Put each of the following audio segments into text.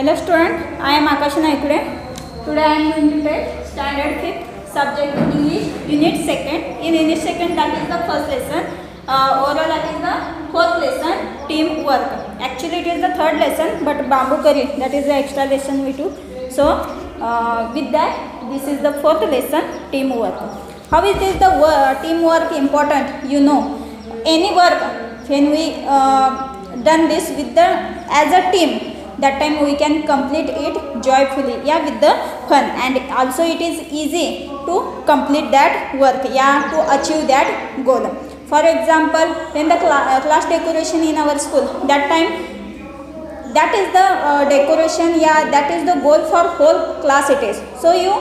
Hello student, I am Akash Naikude. Today I am going to take standard 5th subject English unit 2nd. In unit 2nd that is the first lesson. Overall that is the fourth lesson, teamwork. Actually it is the third lesson, but bamboo curry, that is the extra lesson we took. So with that this is the fourth lesson, teamwork. How is this the teamwork important? You know, any work when we done this with the as a team, that time we can complete it joyfully, yeah, with the fun, and also it is easy to complete that work, yeah, to achieve that goal. For example, when the class decoration in our school, that time that is the decoration, yeah, that is the goal for whole class it is. So you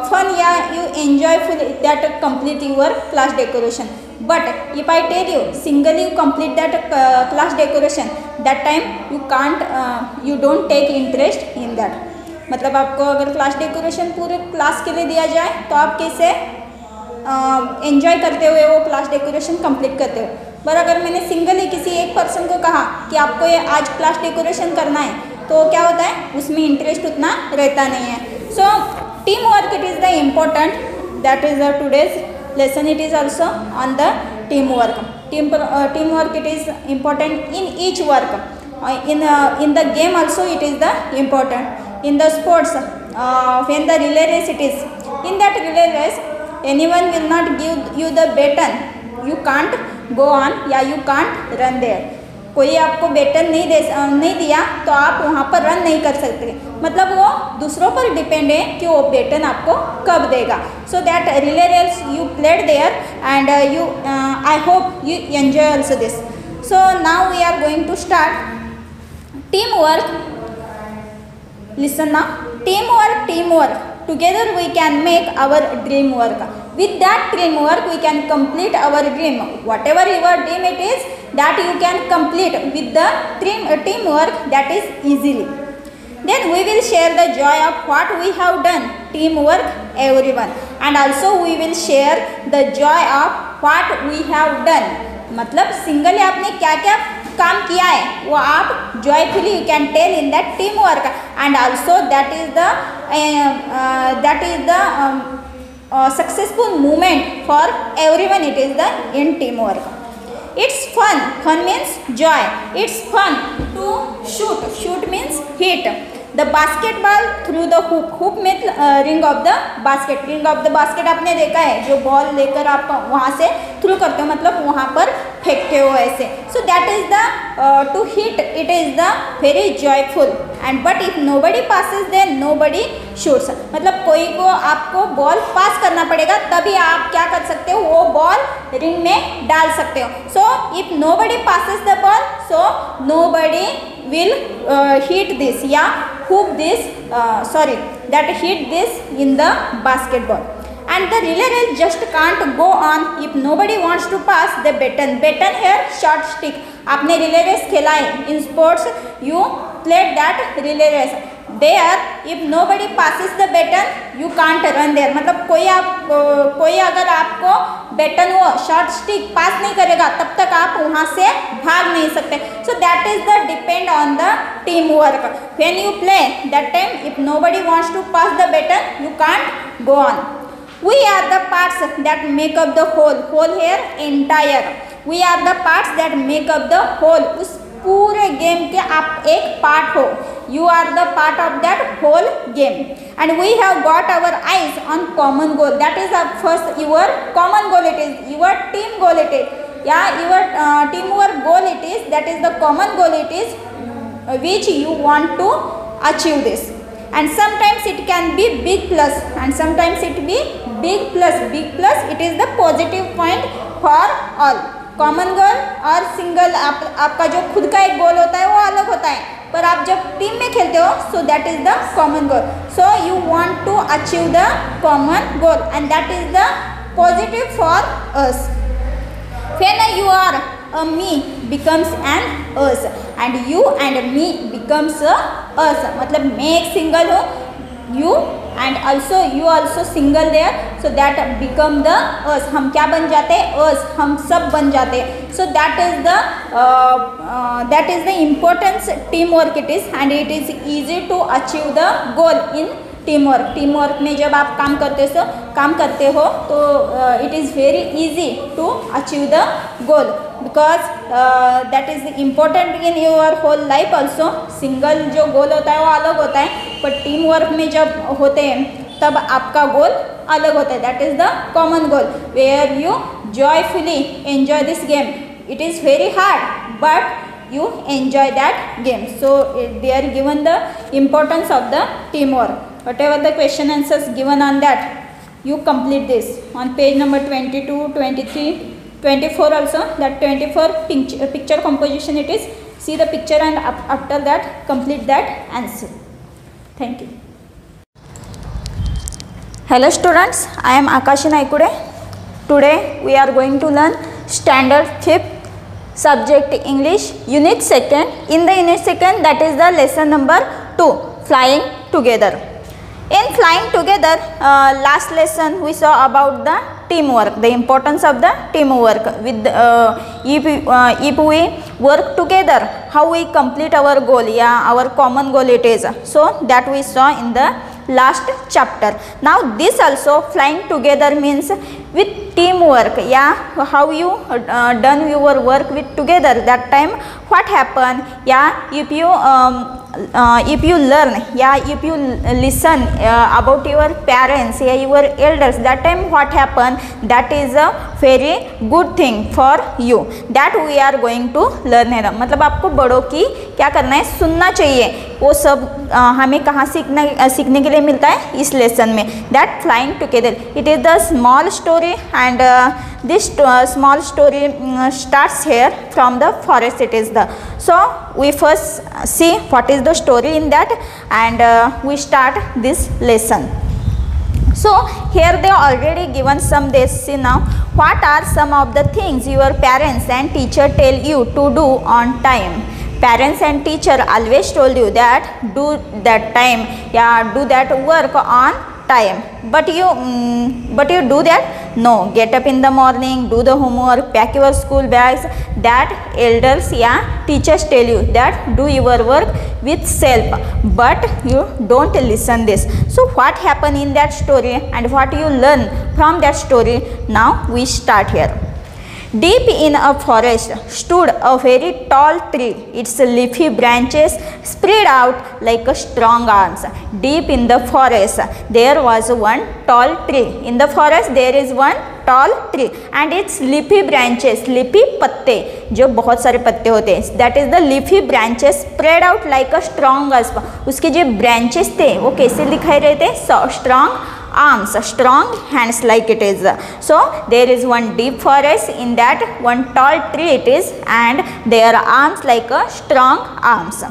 fun, yeah, you enjoy fully that complete your class decoration. But if I tell you singly you complete that class decoration, that time you can't, you don't take interest in that. मतलब आपको अगर class decoration पूरे class के लिए दिया जाए तो आप कैसे एंजॉय करते हुए वो क्लास डेकोरेशन कंप्लीट करते हो. पर अगर मैंने सिंगली किसी एक पर्सन को कहा कि आपको ये आज क्लास डेकोरेशन करना है, तो क्या होता है, उसमें इंटरेस्ट उतना रहता नहीं है. So team work it is the important, that is the today's lesson. It is also on the teamwork. Teamwork it is important in each work. In the game also it is the important. In the sports, when the relay race it is, in that relay race anyone will not give you the baton, you can't go on, yeah, you can't run there. कोई आपको baton नहीं दिया तो आप वहाँ पर run नहीं कर सकते. मतलब वो दूसरों पर डिपेंड है कि वो बैटन आपको कब देगा. So that relay race you played there and you, I hope you enjoy also this. So now we are going to start team work. Listen now, team work. Together we can make our dream work. With that dream work we can complete our dream. Whatever your dream it is, that you can complete with the team work, that is easily. Then we will share the joy of what we have done. Teamwork everyone. And also we will share the joy of what we have done. मतलब singly आपने क्या क्या काम किया है वो आप joyfully you can tell in that teamwork. And also that is the successful moment for everyone. It is the in teamwork. It's fun. Fun means joy. It's fun to shoot. Shoot means hit the basketball through the hoop. Hoop means ring of the basket. Ring of the basket आपने देखा है, जो ball लेकर आप वहाँ से through करते हो, मतलब वहाँ पर फेंकते हो ऐसे. So that is the to hit. It is the very joyful. And but if nobody passes then nobody shoots. मतलब कोई को आपको बॉल पास करना पड़ेगा तभी आप क्या कर सकते हो, वो बॉल रिंग में डाल सकते हो. So if nobody passes the ball, so nobody will hit this, yeah, hoop this, that hit this in the basketball. And the relay race just can't go on if nobody wants to pass the baton. Baton here short stick. आपने relay race खेला है. In sports you played that relay race. There if nobody passes the baton you can't run there. मतलब कोई अगर आपको baton वो short stick पास नहीं करेगा तब तक आप वहाँ से भाग नहीं सकते. So that is the depend on the teamwork. When you play that time if nobody wants to pass the baton you can't go on. We are the parts that make up the whole. Whole here entire. We are the parts that make up the whole. उस पूरे game के आप एक part हो. You are the part of that whole game. And we have got our eyes on common goal. That is our first, your common goal it is. Your team goal it is. Yeah, your teamwork goal it is. That is the common goal it is, which you want to achieve this. And sometimes it can be big plus and sometimes it be big plus. Big plus it is the positive point for all. Common goal और single आपका जो खुद का एक गोल होता है वो अलग होता है, पर आप जब टीम में खेलते हो so that is the common goal. So you want to achieve the common goal and that is the positive for us. When you are a me becomes an us and you and me becomes a us. मतलब मैं एक single हूँ, you and also you also single there, so that become the us. हम क्या बन जाते हैं? us. हम सब बन जाते हैं. So that is the importance teamwork it is, and it is easy to achieve the goal in teamwork में जब आप काम करते हो तो it is very easy to achieve the goal, because that is important in your whole life also. Single जो गोल होता है वो अलग होता है, पर टीम वर्क में जब होते हैं तब आपका गोल अलग होता है. That is the common goal where you joyfully enjoy this game. It is very hard but you enjoy that game. So they are given the importance of the teamwork. Whatever the question answers given on that, you complete this on page number 22, 23, 24 also. That 24 picture composition it is. See the picture and after that complete that answer. Thank you. Hello students, I am Akashi Naikude. Today we are going to learn standard 5th subject English unit 2nd. In the unit 2nd, that is the lesson number 2, flying together. In flying together, last lesson we saw about the teamwork, the importance of the teamwork. With if we work together, how we complete our goal, our common goal it is. So that we saw in the last chapter. Now this also flying together means with teamwork, how you done your work with together. That time what happen, if you learn, if you listen about your parents, your elders, that time what happen, that is a very good thing for you. That we are going to learn है. मतलब आपको बड़ों की क्या करना है, सुनना चाहिए. वो सब हमें कहाँ सीखने के लिए मिलता है, इस लेसन में. That flying together, it is the small story, and this small story starts here from the forest. It is the, so we first see what is the story in that, and we start this lesson. So here they already given some, they see now what are some of the things your parents and teacher tell you to do on time. Parents and teacher always told you that do that time, do that work on time, but you do that? No. Get up in the morning, do the homework, pack your school bags. That elders, teachers tell you that do your work with self, but you don't listen this. So what happened in that story and what you learn from that story, now we start here. Deep in a forest stood a very tall tree. Its leafy branches spread out like a strong arms. Deep in the forest there was one tall tree. In the forest there is one tall tree, and its leafy branches, leafy पत्ते, जो बहुत सारे पत्ते होते हैं, that is the leafy branches spread out like a strong arms. उसके जो branches थे वो कैसे दिखाई रहे थे? Strong arms, strong hands like it is. So there is one deep forest, in that one tall tree it is, and their arms like a strong arms.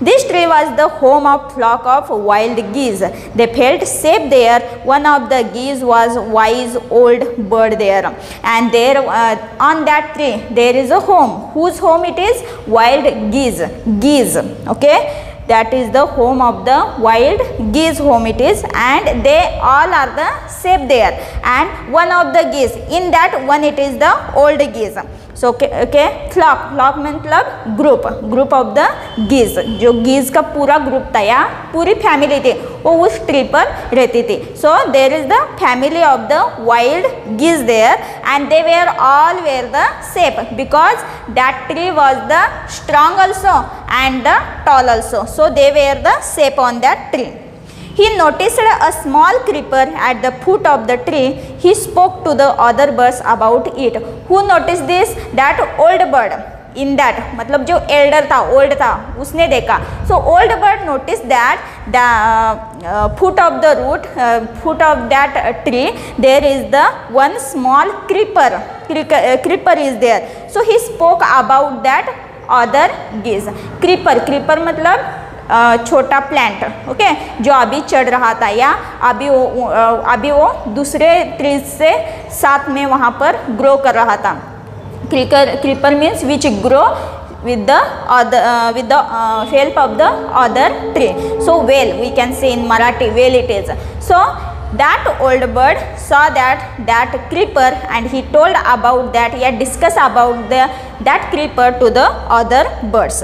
This tree was the home of flock of wild geese. They felt safe there. One of the geese was wise old bird there, and there on that tree there is a home. Whose home it is? Wild geese. Okay, that is the home of the wild geese home it is, and they all are the safe there. And one of the geese, in that one it is the old geese. So okay, flock मतलब group of the geese. जो geese का पूरा group था या पूरी family थी वो उस tree पर रहती थी. So there is the family of the wild geese there, and they were all were the safe because that tree was the strong also and the tall also. So they were the safe on that tree. He noticed a small creeper at the foot of the tree. He spoke to the other birds about it. Who noticed this? That old bird. In that, मतलब जो elder था, old था, उसने देखा. So old bird noticed that the foot of the root, foot of that tree, there is the one small creeper. Creeper is there. So he spoke about that other geese. Creeper मतलब छोटा plant, okay, जो अभी चढ़ रहा था या अभी वो दूसरे ट्रीज से साथ में वहाँ पर ग्रो कर रहा था. Creeper means which grow with the help of the other tree. So whale, we can say in Marathi, whale it is. So that old bird saw that creeper, and he told about that, he had discussed about that creeper to the other birds.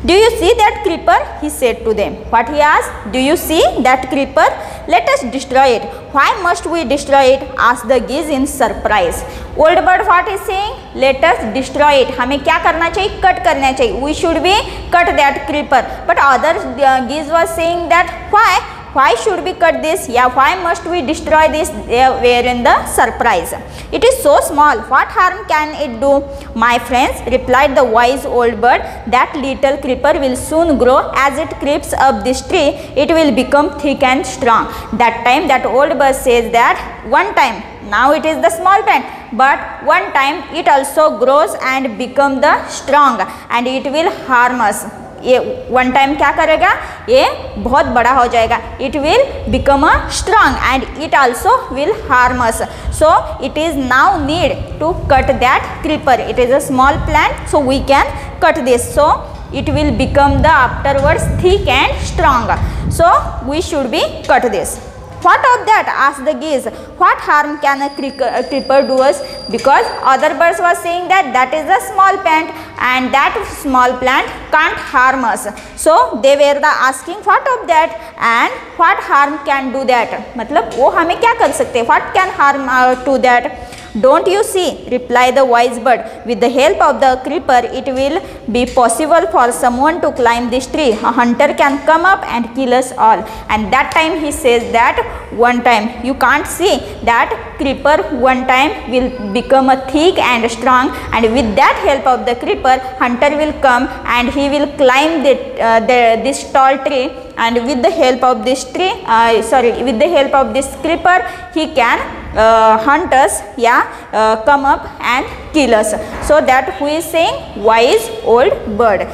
Do you see that creeper? He said to them. What he asked? Do you see that creeper? Let us destroy it. Why must we destroy it? Asked the geese in surprise. Old bird what is saying? Let us destroy it. हमें क्या करना चाहिए? Cut करना चाहिए. We should be cut that creeper. But other geese was saying that why? Why should we cut this? Yeah, why must we destroy this? They were in the surprise. It is so small. What harm can it do? My friends, replied the wise old bird, that little creeper will soon grow. As it creeps up this tree, it will become thick and strong. That time that old bird says that one time, now it is the small plant, but one time it also grows and become the strong, and it will harm us. ये one time क्या करेगा? ये बहुत बड़ा हो जाएगा. It will become a strong and it also will harm us. So it is now need to cut that creeper. It is a small plant, so we can cut this. So it will become the afterwards thick and strong. So we should be cut this. What of that? Asked the geese. What harm can a creeper do us? Because other birds were saying that is a small plant and that small plant can't harm us. So they were asking what of that and what harm can do that. मतलब वो हमें क्या कर सकते हैं? What can harm to that? Don't you see? Replied the wise bird. With the help of the creeper, it will be possible for someone to climb this tree. A hunter can come up and kill us all. And that time he says that one time, you can't see that creeper one time will become a thick and strong, and with that help of the creeper, hunter will come and he will climb this tall tree, and with the help of this tree, with the help of this creeper, he can hunt us, come up and kill us. So that who is saying? Wise old bird,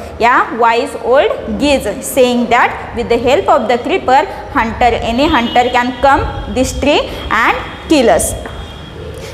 wise old geese saying that with the help of the creeper, any hunter can come this tree and kill us.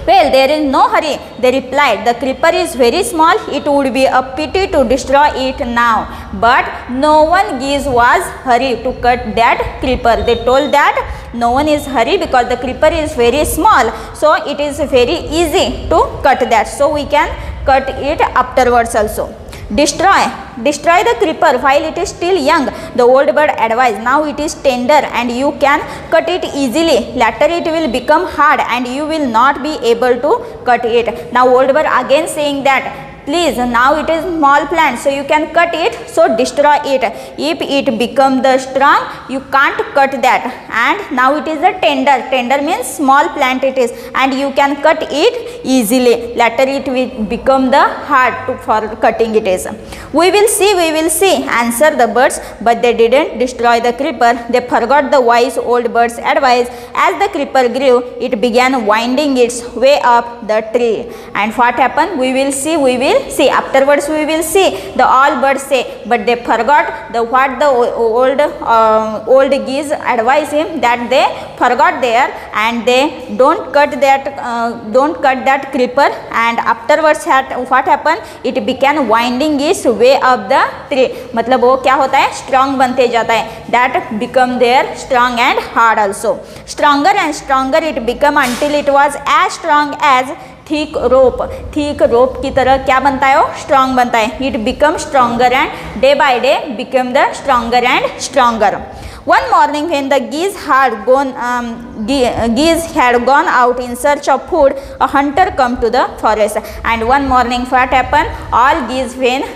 Well, there is no hurry, they replied. The creeper is very small, it would be a pity to destroy it now. But no one geese was hurry to cut that creeper. They told that no one is hurry because the creeper is very small, so it is very easy to cut that. So we can cut it afterwards also. Destroy the creeper while it is still young, the old bird advised. Now it is tender and you can cut it easily. Later it will become hard and you will not be able to cut it. Now old bird again saying that please, now it is small plant, so you can cut it, so destroy it. If it become the strong, you can't cut that. And now it is a tender means small plant it is, and you can cut it easily. Later it will become the hard for cutting it is. We will see, answered the birds, but they didn't destroy the creeper. They forgot the wise old bird's advice. As the creeper grew, it began winding its way up the tree. And what happened? We will see. Afterwards we will see. The all birds say, but they forgot what the old geese advised him, that they forgot there, and they don't cut that creeper. And afterwards what happened? It began winding its way up the tree. मतलब वो क्या होता है? Strong बनते जाता है. That become there strong and hard also. Stronger and stronger it become until it was as strong as thick rope की तरह क्या बनता है? वो स्ट्रॉन्ग बनता है. It become stronger and day by day become the stronger and stronger. One morning when the geese had gone out in search of food, a hunter came to the forest. And one morning what happened? All geese went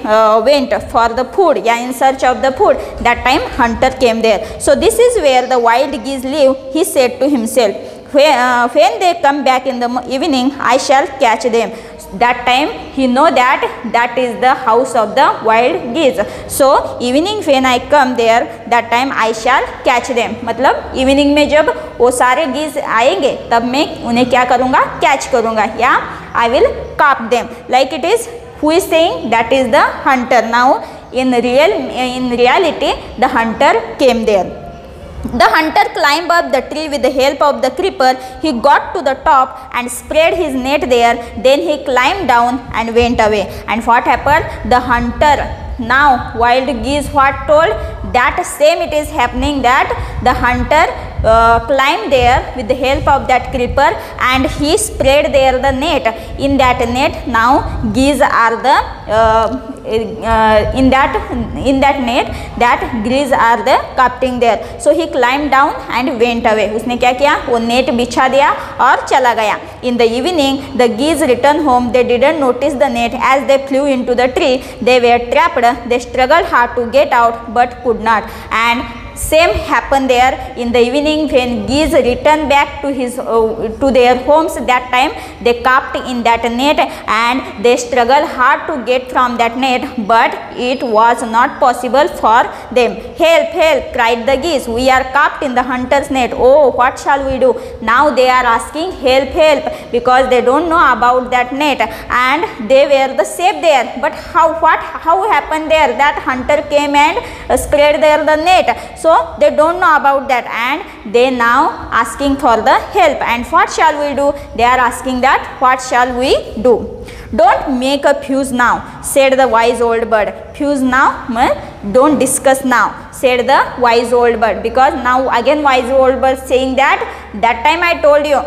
for the food, in search of the food. That time hunter came there. So this is where the wild geese live. He said to himself, when they come back in the evening, I shall catch them. That time he know that is the house of the wild geese. So evening when I come there, that time I shall catch them. मतलब evening में जब वो सारे geese आएंगे, तब मैं उन्हें क्या करूँगा? Catch करूँगा, I will carp them. Like it is, who is saying? That is the hunter. Now in reality the hunter came there. The hunter climbed up the tree with the help of the creeper. He got to the top and spread his net there. Then he climbed down and went away. And what happened? The hunter, now wild geese what told? That same it is happening, that the hunter climbed there with the help of that creeper and he spread there the net. In that net now geese are the in that net that geese are the capturing there. So he climbed down and went away. उसने क्या किया? वो net बिछा दिया और चला गया. In the evening the geese returned home. They didn't notice the net as they flew into the tree. They were trapped. They struggled hard to get out but could not. And same happened there in the evening when geese returned back to their homes. That time they caught in that net and they struggled hard to get from that net, but it was not possible for them. Help, help, cried the geese. We are caught in the hunter's net. Oh, what shall we do? Now they are asking help, help, because they don't know about that net and they were the safe there. But how happened there? That hunter came and spread there the net. So they don't know about that and they now asking for the help. And what shall we do? They are asking that what shall we do? Don't make a fuss now, said the wise old bird. Fuss now, don't discuss now, said the wise old bird. Because now again wise old bird saying that time I told you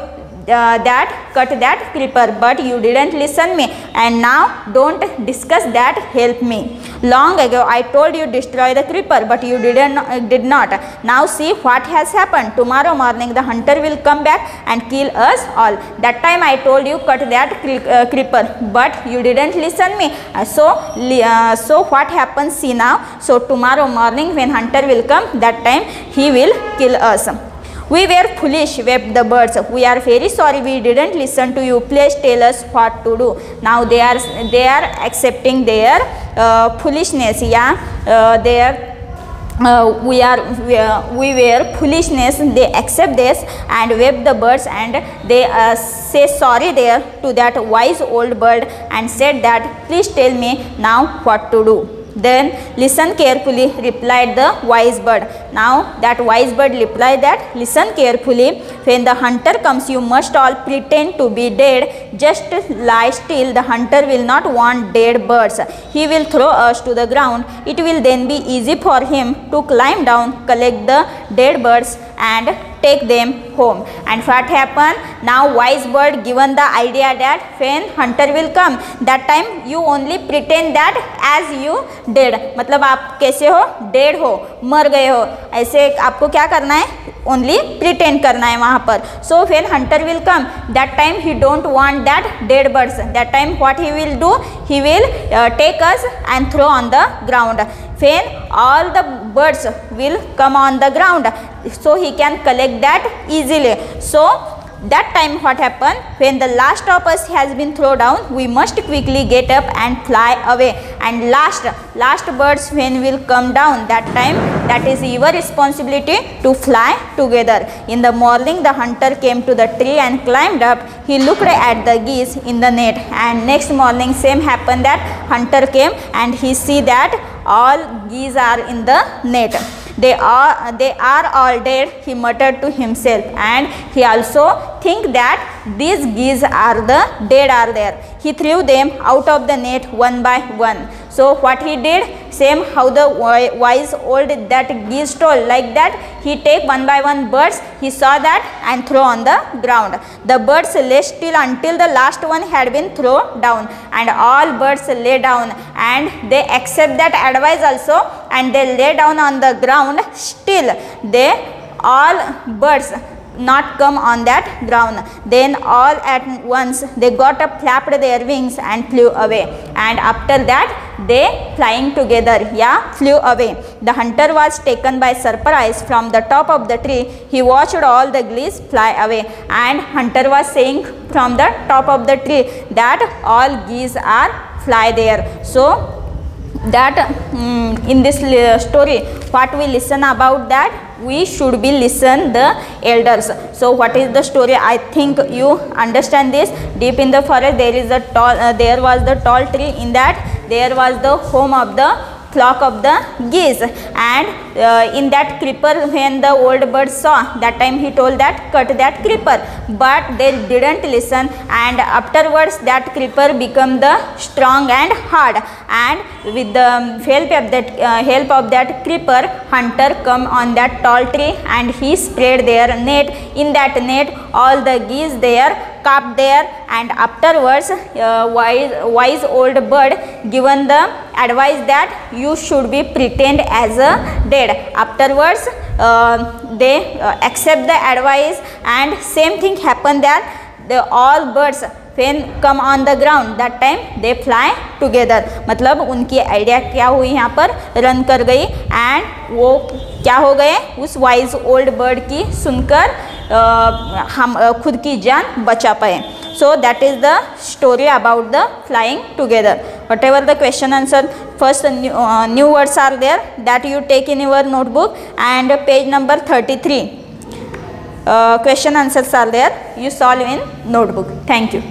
that cut that creeper, but you didn't listen me, and now don't discuss that, help me. Long ago I told you destroy the creeper, but you did not. Now see what has happened. Tomorrow morning the hunter will come back and kill us all. That time I told you cut that creeper, but you didn't listen me. So what happens? See now. So tomorrow morning when hunter will come, that time he will kill us. We were foolish, wept the birds. We are very sorry we didn't listen to you. Please tell us what to do. Now they are accepting their foolishness. Yeah, we were foolishness. They accept this and wept the birds, and they say sorry there to that wise old bird and said that please tell me now what to do. Then listen carefully, replied the wise bird. Now that wise bird replied that listen carefully. When the hunter comes, you must all pretend to be dead. Just lie still. The hunter will not want dead birds. He will throw us to the ground. It will then be easy for him to climb down, collect the dead birds and take them home. And what happened? Now wise bird given the idea that when hunter will come, that time you only pretend that as you dead. मतलब आप कैसे हो? Dead हो, मर गए हो. ऐसे आपको क्या करना है? Only pretend करना है वहाँ पर. So when hunter will come, that time he don't want that dead birds. That time what he will do? He will take us and throw on the ground. When all the birds will come on the ground, so he can collect that easily. So that time what happened? When the last of us has been thrown down, we must quickly get up and fly away. And last birds when will come down, that time that is your responsibility to fly together. In the morning the hunter came to the tree and climbed up. He looked at the geese in the net, and next morning same happened, that hunter came and he see that all geese are in the net. They are all dead, he muttered to himself, and he also think that these geese are the dead are there. He threw them out of the net one by one. So what he did, same how the wise old that geese told, like that he take one by one birds, he saw that and throw on the ground. The birds lay still until the last one had been thrown down, and all birds lay down and they accept that advice also, and they lay down on the ground. Still they all birds not come on that ground. Then all at once they got up, flapped their wings and flew away, and after that they flying together, yeah, flew away. The hunter was taken by surprise. From the top of the tree he watched all the geese fly away, and hunter was saying from the top of the tree that all geese are fly there. So that in this story what we listen about, that we should be listen the elders. So what is the story? I think you understand this. Deep in the forest there is a tall there was the tall tree. In that there was the home of the flock of the geese, and in that creeper, when the old bird saw, that time he told that cut that creeper, but they didn't listen, and afterwards that creeper become the strong and hard, and with the help of that creeper, hunter come on that tall tree and he spread their net. In that net all the geese there caught there, and afterwards wise old bird given the advice that you should be pretend as a dead. Afterwards they accept the advice, and same thing happened that the all birds when come on the ground that time they fly together. मतलब उनकी idea क्या हुई यहाँ पर run कर गई, and वो क्या हो गए उस वाइज ओल्ड बर्ड की सुनकर हम खुद की जान बचा पाए. So that is the story about the flying together. Whatever the question answer, first new words are there that you take in your notebook, and page number 33 question answers are there, you solve in notebook. Thank you.